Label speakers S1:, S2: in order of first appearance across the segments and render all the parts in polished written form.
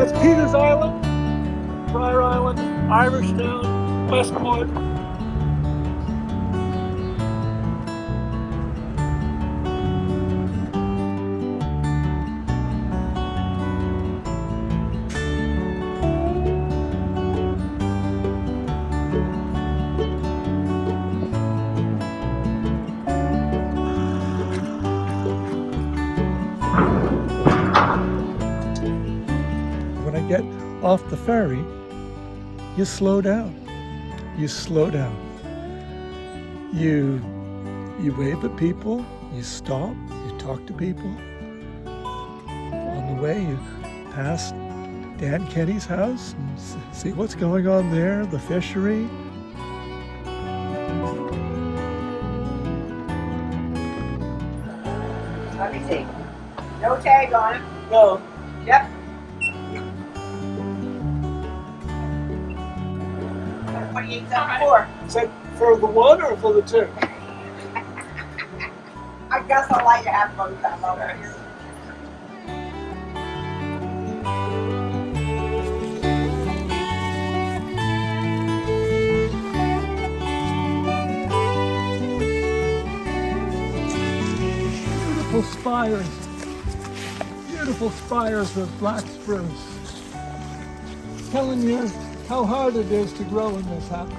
S1: That's Peters Island, Brier Island, Irishtown, Westport. When I get off the ferry, you slow down. You slow down. You wave at people, you stop, you talk to people. On the way, you pass Dan Kenny's house and see what's going on there, the fishery.
S2: Let me see. No tag on it.
S1: No.
S2: Yep. $28.74.
S1: Is that for the one or for the two?
S2: I guess I'll let you have both of them over here.
S1: Beautiful spires of black spruce. Telling you how hard it is to grow in this habitat.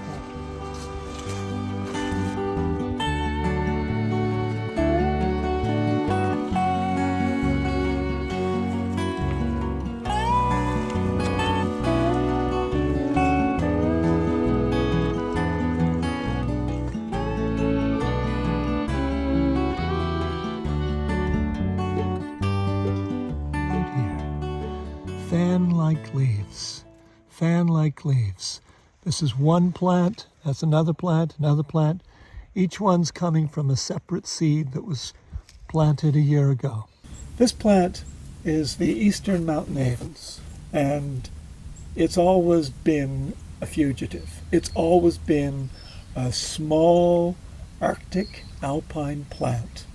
S1: Fan-like leaves, fan-like leaves. This is one plant, that's another plant, another plant. Each one's coming from a separate seed that was planted a year ago. This plant is the Eastern Mountain Avens, and it's always been a fugitive. It's always been a small Arctic alpine plant,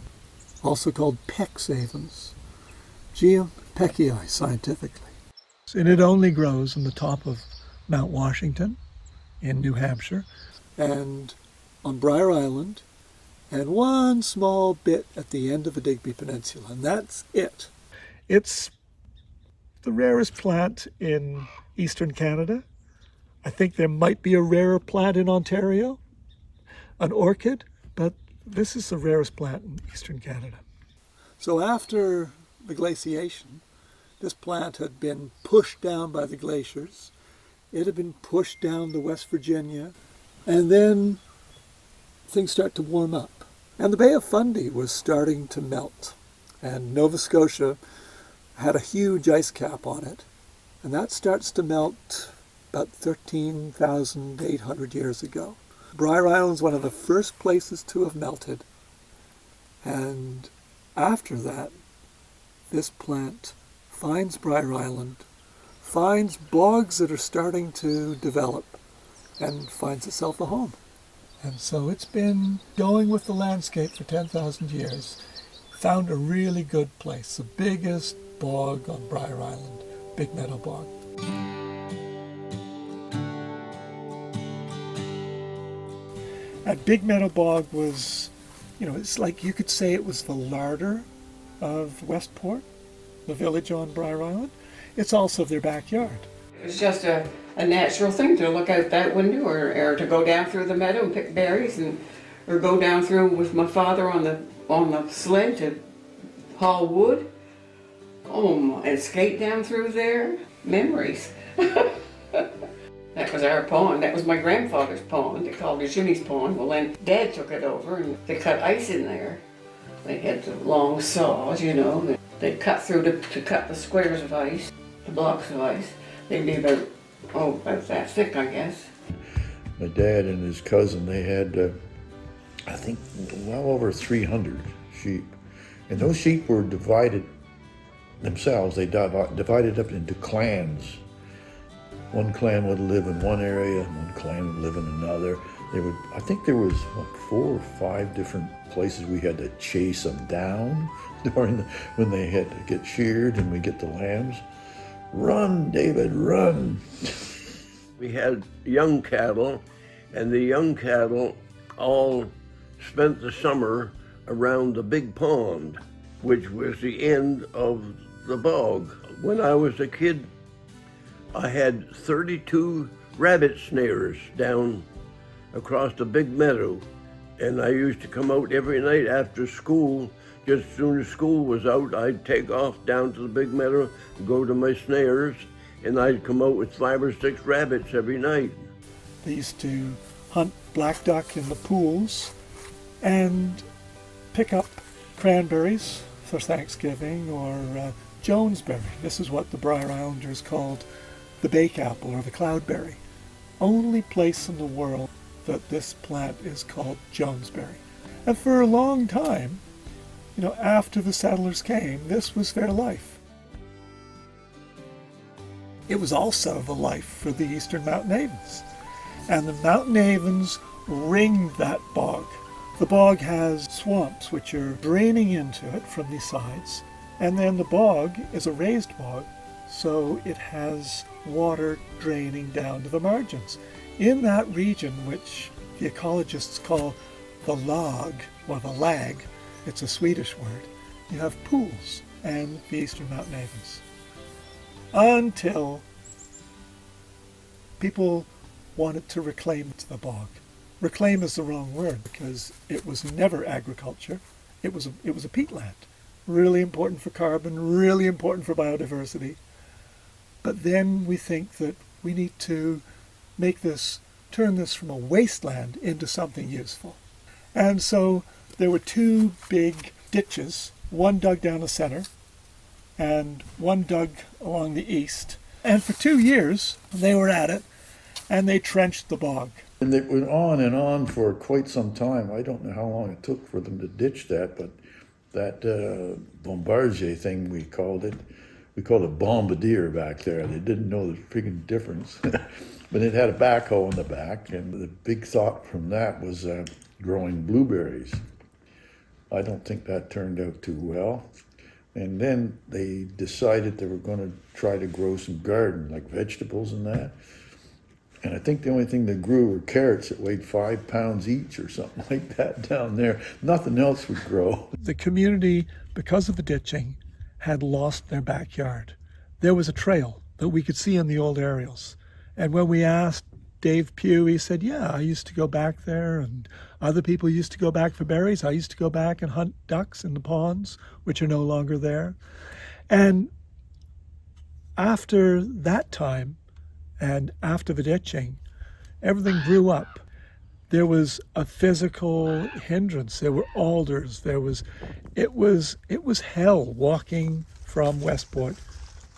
S1: also called Peck's Avens, Geum Peckii scientifically. And it only grows on the top of Mount Washington in New Hampshire and on Brier Island and one small bit at the end of the Digby Peninsula, and that's it. It's the rarest plant in eastern Canada. I think there might be a rarer plant in Ontario, an orchid, but this is the rarest plant in eastern Canada. So after the glaciation, this plant had been pushed down by the glaciers. It had been pushed down to West Virginia. And then things start to warm up. And the Bay of Fundy was starting to melt. And Nova Scotia had a huge ice cap on it. And that starts to melt about 13,800 years ago. Brier Island is one of the first places to have melted. And after that, this plant finds Brier Island, finds bogs that are starting to develop, and finds itself a home. And so it's been going with the landscape for 10,000 years. Found a really good place, the biggest bog on Brier Island, Big Meadow Bog. That Big Meadow Bog was, it's like you could say it was the larder of Westport, the village on Brier Island. It's also their backyard.
S3: It was just a natural thing to look out that window or to go down through the meadow and pick berries or go down through with my father on the sled to haul wood. And skate down through there. Memories. That was our pond. That was my grandfather's pond. They called it Jimmy's Pond. Well, then Dad took it over and they cut ice in there. They had the long saws, They'd cut through to cut the squares of ice, the blocks of ice. They'd be about that thick, I guess.
S4: My dad and his cousin, they had, I think, well over 300 sheep. And those sheep were divided themselves. They divided up into clans. One clan would live in one area, and one clan would live in another. I think there was 4 or 5 different places we had to chase them down when they had to get sheared and we get the lambs. Run, David, run.
S5: We had young cattle, and the young cattle all spent the summer around the big pond, which was the end of the bog. When I was a kid, I had 32 rabbit snares down across the big meadow, and I used to come out every night after school. Just as soon as school was out, I'd take off down to the big meadow, go to my snares, and I'd come out with 5 or 6 rabbits every night.
S1: They used to hunt black duck in the pools and pick up cranberries for Thanksgiving or Jonesberry. This is what the Brier Islanders called the bake apple or the cloudberry. Only place in the world that this plant is called Jonesberry. And for a long time, after the settlers came, this was their life. It was also the life for the eastern Mountain Avens. And the Mountain Avens ringed that bog. The bog has swamps which are draining into it from the sides, and then the bog is a raised bog, so it has water draining down to the margins. In that region, which the ecologists call the lag, or the lag, it's a Swedish word, you have pools and the eastern Mountain Avens. Until people wanted to reclaim the bog. Reclaim is the wrong word because it was never agriculture. It was a peatland. Really important for carbon, really important for biodiversity. But then we think that we need to turn this from a wasteland into something useful. And so there were 2 big ditches, one dug down the center and one dug along the east. And for 2 years they were at it and they trenched the bog.
S4: And it went on and on for quite some time. I don't know how long it took for them to ditch that, but that bombardier thing we called it bombardier back there. They didn't know the freaking difference. But it had a backhoe in the back, and the big thought from that was growing blueberries. I don't think that turned out too well. And then they decided they were going to try to grow some garden, like vegetables and that. And I think the only thing they grew were carrots that weighed 5 pounds each or something like that down there. Nothing else would grow.
S1: The community, because of the ditching, had lost their backyard. There was a trail that we could see in the old aerials. And when we asked Dave Pugh, he said, yeah, I used to go back there, and other people used to go back for berries. I used to go back and hunt ducks in the ponds, which are no longer there. And after that time, and after the ditching, everything grew up. There was a physical hindrance. There were alders. It was hell walking from Westport.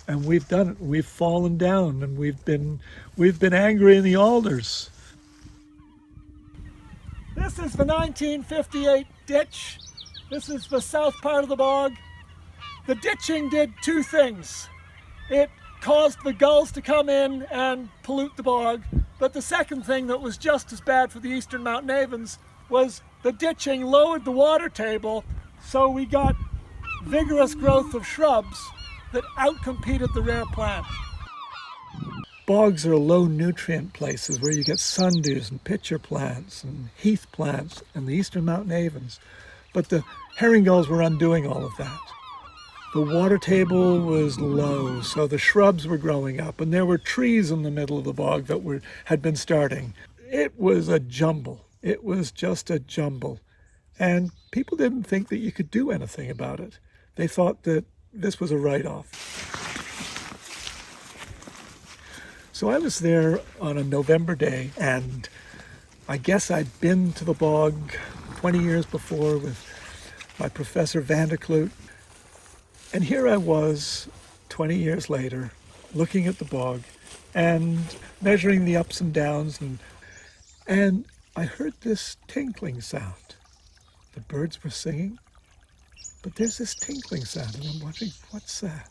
S1: And we've done it. We've fallen down, and we've been angry in the alders. This is the 1958 ditch. This is the south part of the bog. The ditching did 2 things. It caused the gulls to come in and pollute the bog. But the second thing that was just as bad for the eastern Mountain Avens was the ditching lowered the water table, so we got vigorous growth of shrubs that outcompeted the rare plant. Bogs are low nutrient places where you get sundews and pitcher plants and heath plants and the eastern Mountain Avens. But the herring gulls were undoing all of that. The water table was low, so the shrubs were growing up, and there were trees in the middle of the bog that had been starting. It was a jumble. It was just a jumble. And people didn't think that you could do anything about it. They thought that this was a write-off. So I was there on a November day, and I guess I'd been to the bog 20 years before with my Professor Vanderkloot. And here I was, 20 years later, looking at the bog and measuring the ups and downs, and I heard this tinkling sound. The birds were singing, but there's this tinkling sound, and I'm wondering, what's that?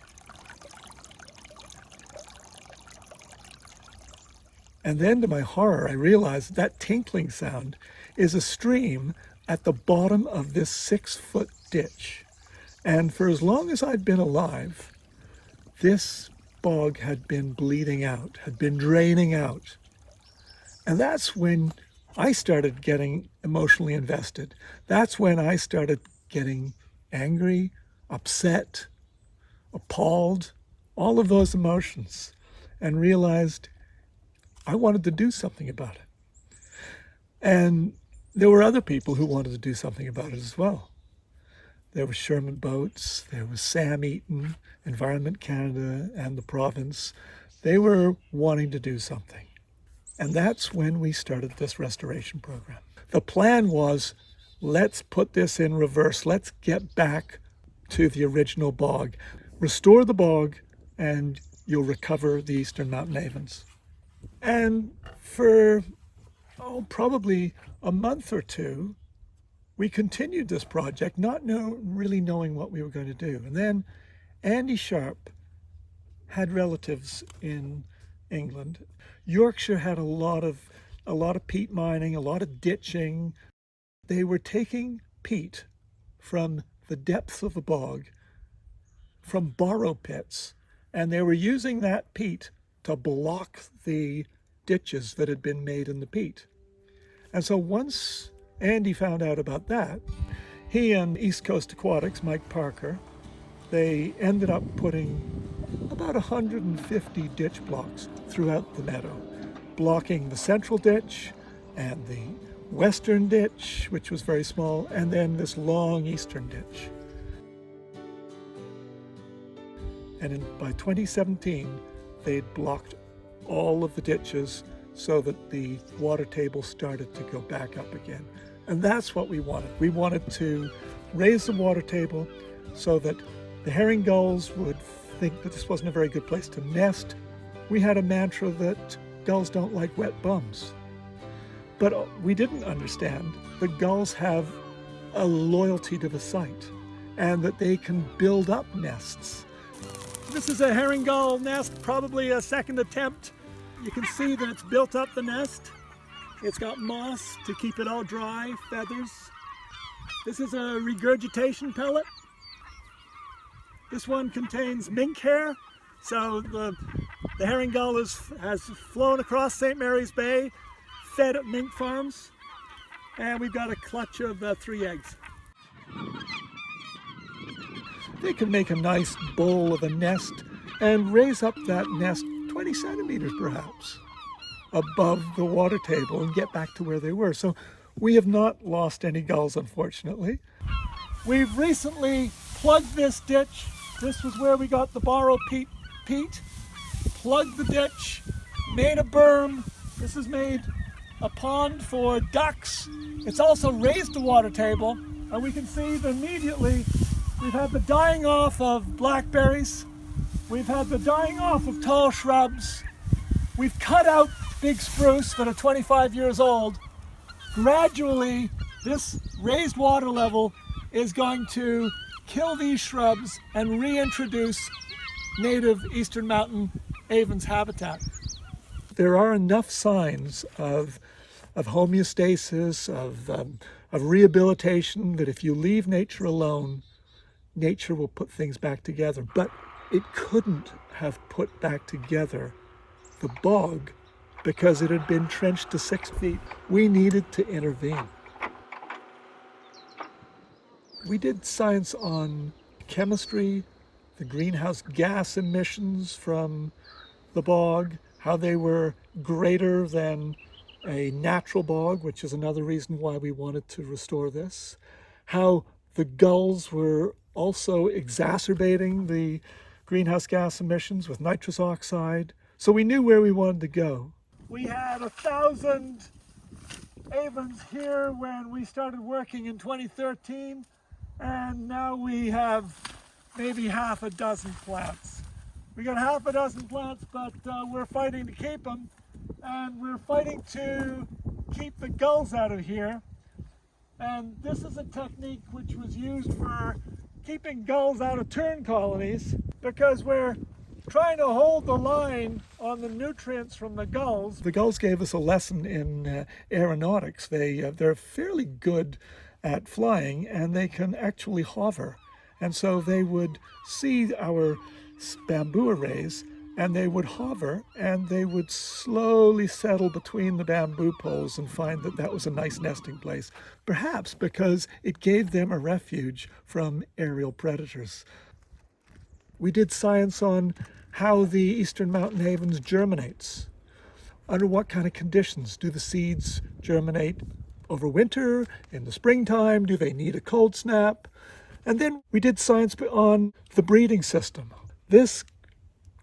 S1: And then to my horror, I realized that tinkling sound is a stream at the bottom of this 6-foot ditch. And for as long as I'd been alive, this bog had been bleeding out, had been draining out. And that's when I started getting emotionally invested. That's when I started getting angry, upset, appalled, all of those emotions, and realized I wanted to do something about it. And there were other people who wanted to do something about it as well. There was Sherman Boats, there was Sam Eaton, Environment Canada, and the province. They were wanting to do something. And that's when we started this restoration program. The plan was, let's put this in reverse. Let's get back to the original bog. Restore the bog, and you'll recover the Eastern Mountain Avens. And for, probably a month or two, we continued this project, not really knowing what we were going to do. And then Andy Sharp had relatives in England. Yorkshire had a lot of peat mining, a lot of ditching. They were taking peat from the depths of the bog, from borrow pits, and they were using that peat to block the ditches that had been made in the peat. And so once Andy found out about that, he and East Coast Aquatics, Mike Parker, they ended up putting about 150 ditch blocks throughout the meadow, blocking the central ditch and the western ditch, which was very small, and then this long eastern ditch. And by 2017, they'd blocked all of the ditches so that the water table started to go back up again. And that's what we wanted. We wanted to raise the water table so that the herring gulls would think that this wasn't a very good place to nest. We had a mantra that gulls don't like wet bums. But we didn't understand that gulls have a loyalty to the site and that they can build up nests. This is a herring gull nest, probably a second attempt. You can see that it's built up the nest. It's got moss to keep it all dry, feathers. This is a regurgitation pellet. This one contains mink hair. So the herring gull has flown across St. Mary's Bay, fed at mink farms, and we've got a clutch of 3 eggs. They can make a nice bowl of a nest and raise up that nest 20 centimeters perhaps above the water table and get back to where they were. So we have not lost any gulls, unfortunately. We've recently plugged this ditch. This was where we got the borrow peat. Plugged the ditch, made a berm. This has made a pond for ducks. It's also raised the water table, and we can see that immediately we've had the dying off of blackberries. We've had the dying off of tall shrubs. We've cut out big spruce that are 25 years old. Gradually, this raised water level is going to kill these shrubs and reintroduce native Eastern Mountain Avens habitat. There are enough signs of homeostasis, of rehabilitation, that if you leave nature alone, nature will put things back together. But it couldn't have put back together the bog because it had been trenched to 6 feet. We needed to intervene. We did science on chemistry, the greenhouse gas emissions from the bog, how they were greater than a natural bog, which is another reason why we wanted to restore this, how the gulls were also exacerbating the greenhouse gas emissions with nitrous oxide. So we knew where we wanted to go. We had 1,000 avens here when we started working in 2013, and now we have maybe half a dozen plants. We got half a dozen plants, but we're fighting to keep them, and we're fighting to keep the gulls out of here. And this is a technique which was used for keeping gulls out of tern colonies, because we're trying to hold the line on the nutrients from the gulls. The gulls gave us a lesson in aeronautics. They're fairly good at flying, and they can actually hover. And so they would see our bamboo arrays and they would hover and they would slowly settle between the bamboo poles and find that that was a nice nesting place, perhaps because it gave them a refuge from aerial predators. We did science on how the eastern mountain avens germinates. Under what kind of conditions do the seeds germinate over winter, in the springtime? Do they need a cold snap? And then we did science on the breeding system. This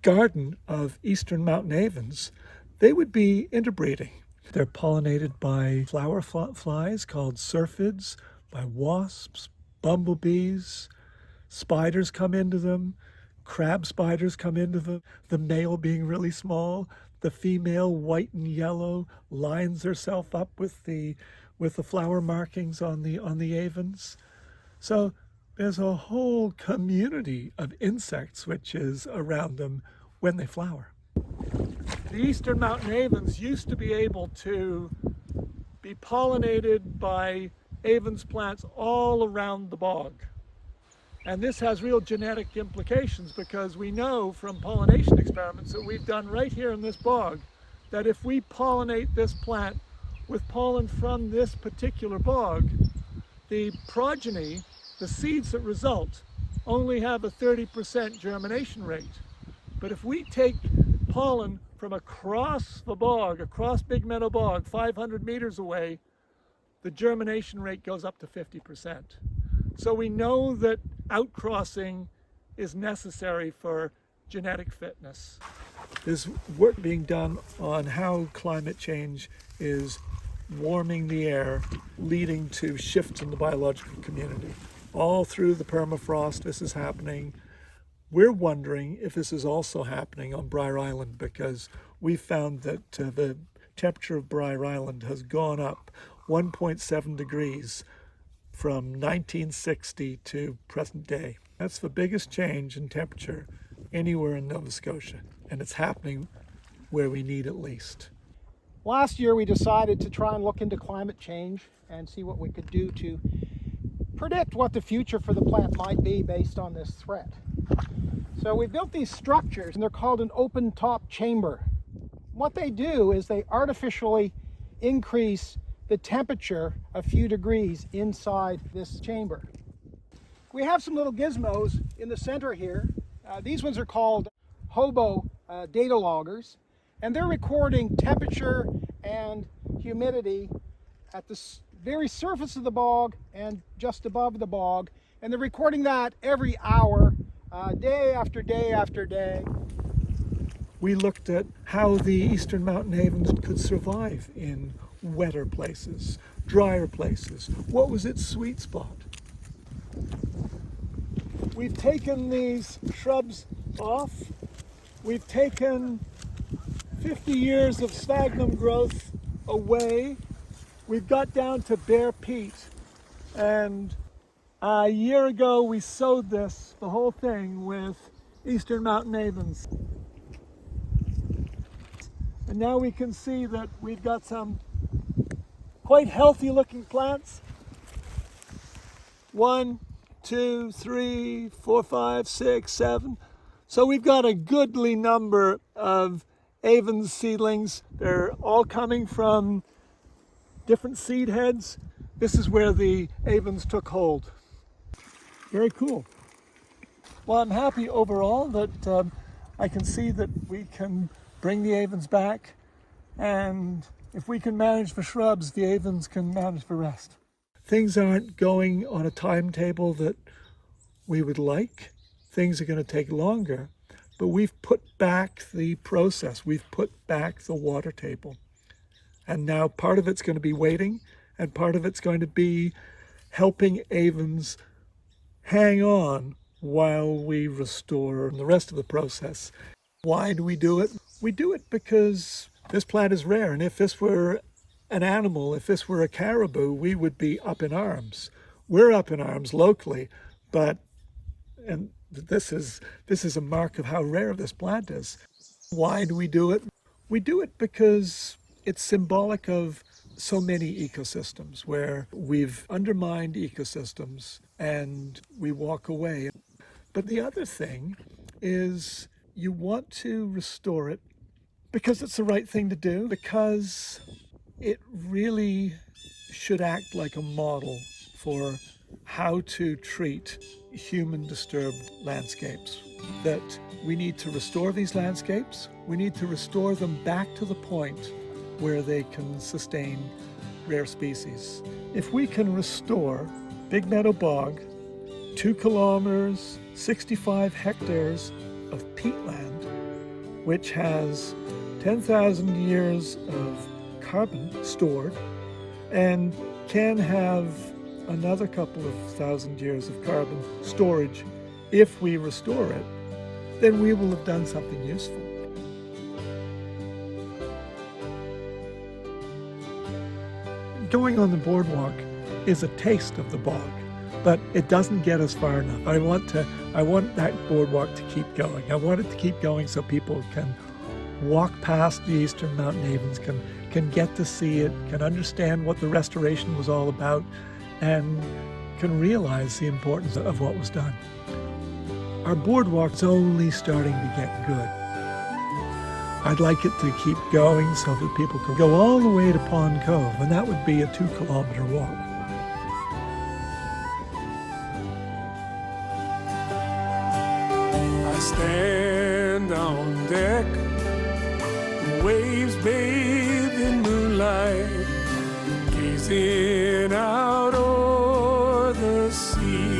S1: garden of eastern mountain avens, they would be interbreeding. They're pollinated by flower flies called syrphids, by wasps, bumblebees, spiders come into them, crab spiders come into them, the male being really small, the female white and yellow lines herself up with the flower markings on the avens. So there's a whole community of insects which is around them when they flower. The eastern mountain avens used to be able to be pollinated by avens plants all around the bog. And this has real genetic implications because we know from pollination experiments that we've done right here in this bog that if we pollinate this plant with pollen from this particular bog, the progeny, the seeds that result, only have a 30% germination rate. But if we take pollen from across the bog, across Big Meadow Bog, 500 meters away, the germination rate goes up to 50%. So we know that outcrossing is necessary for genetic fitness. There's work being done on how climate change is warming the air, leading to shifts in the biological community. All through the permafrost, this is happening. We're wondering if this is also happening on Brier Island because we found that the temperature of Brier Island has gone up 1.7 degrees from 1960 to present day. That's the biggest change in temperature anywhere in Nova Scotia, and it's happening where we need it least.
S6: Last year we decided to try and look into climate change and see what we could do to predict what the future for the plant might be based on this threat. So we built these structures and they're called an open top chamber. What they do is they artificially increase the temperature a few degrees inside this chamber. We have some little gizmos in the center here. These ones are called hobo data loggers, and they're recording temperature and humidity at the very surface of the bog and just above the bog, and they're recording that every hour, day after day after day.
S1: We looked at how the eastern mountain avens could survive in wetter places, drier places. What was its sweet spot? We've taken these shrubs off. We've taken 50 years of sphagnum growth away. We've got down to bare peat. And a year ago we sowed this, the whole thing, with eastern mountain avens. And now we can see that we've got some quite healthy looking plants. 1, 2, 3, 4, 5, 6, 7. So we've got a goodly number of avens seedlings. They're all coming from different seed heads. This is where the avens took hold. Very cool. Well, I'm happy overall that I can see that we can bring the avens back, and if we can manage for shrubs, the avens can manage the rest. Things aren't going on a timetable that we would like. Things are going to take longer, but we've put back the process. We've put back the water table. And now part of it's going to be waiting, and part of it's going to be helping avens hang on while we restore the rest of the process. Why do we do it? We do it because this plant is rare, and if this were an animal, if this were a caribou, we would be up in arms. We're up in arms locally, but and this is a mark of how rare this plant is. Why do we do it? We do it because it's symbolic of so many ecosystems where we've undermined ecosystems and we walk away. But the other thing is You want to restore it because it's the right thing to do, because it really should act like a model for how to treat human disturbed landscapes. That we need to restore these landscapes. We need to restore them back to the point where they can sustain rare species. If we can restore Big Meadow Bog, 2 kilometers, 65 hectares of peatland, which has 10,000 years of carbon stored and can have another couple of thousand years of carbon storage if we restore it, then we will have done something useful. Going on the boardwalk is a taste of the bog, but it doesn't get us far enough. I want that boardwalk to keep going. I want it to keep going so people can walk past the eastern Mountain Avens, can get to see it, can understand what the restoration was all about, and can realize the importance of what was done. Our boardwalk's only starting to get good. I'd like it to keep going so that people can go all the way to Pond Cove, and that would be a 2-kilometer walk.
S7: I stand on deck, waves bathed in moonlight, gazing out o'er the sea.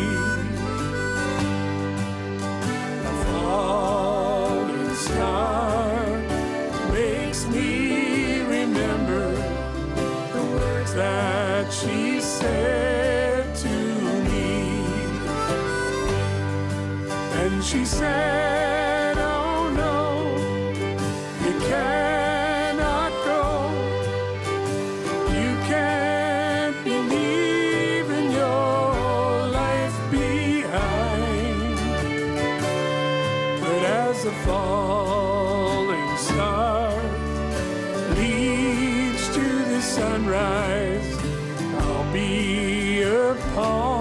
S7: A falling star makes me remember the words that she said to me. And she said, oh no, you cannot go. You can't be leaving your life behind. But as the falling star leads to the sunrise, I'll be upon